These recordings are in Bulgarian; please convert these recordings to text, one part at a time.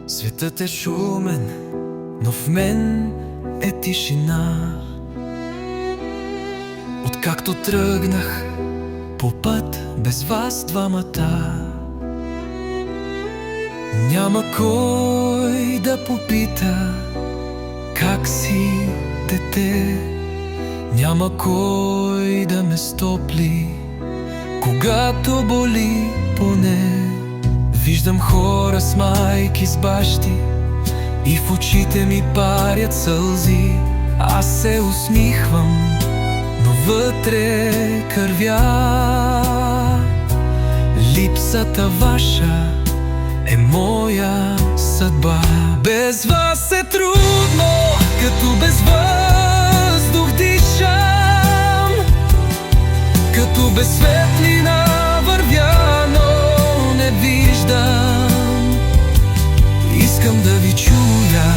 Светът е шумен, но в мен е тишина. Откакто тръгнах по път без вас двамата, няма кой да попита как си, дете. Няма кой да ме стопли, когато боли поне. Виждам хора с майки, с бащи и в очите ми парят сълзи. Аз се усмихвам, но вътре кървя. Липсата ваша е моя съдба. Без вас е трудно, като без въздух дишам, като без светлина вървя, но не виждам. Искам да ви чуя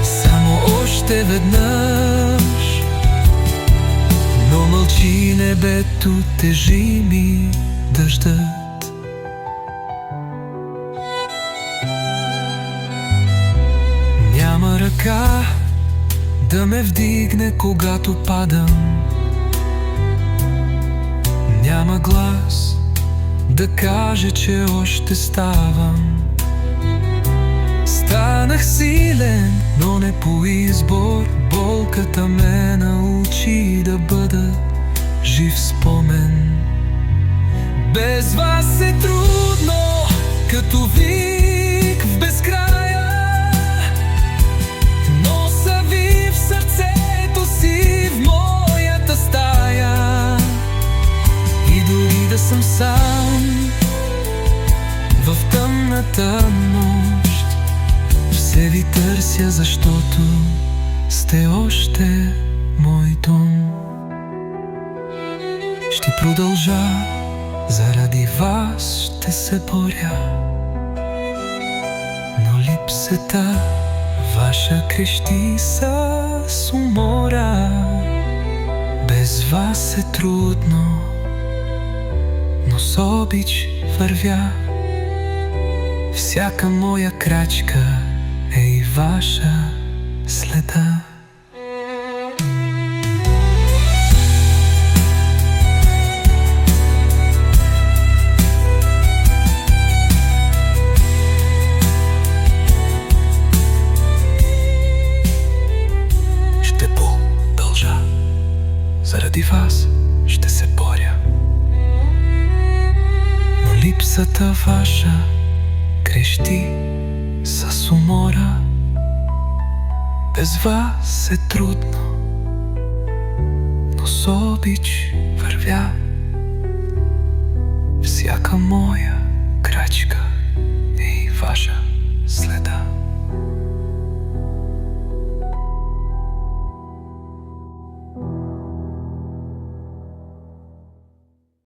само още веднъж, но мълчи небето, тежи ми дъждът. Няма ръка да ме вдигне, когато падам. Няма глас да каже, че още ставам. Станах силен, но не по избор. Болката ме научи да бъда жив спомен. Без вас е трудно, като вик в безкрая. Носа ви в сърцето си, в моята стая. И дори да съм сам в тъмната нощ, все ви търся, защото сте още мой дом. Ще продължа, заради вас ще се боря, но липсата ваша крещи с умора. Без вас е трудно, но с обич вървя. Всяка моя крачка е и ваша следа. Ще продължа, заради вас ще се боря, но липсата ваша крещи с умора. Без вас е трудно, но с обич вървя. Всяка моя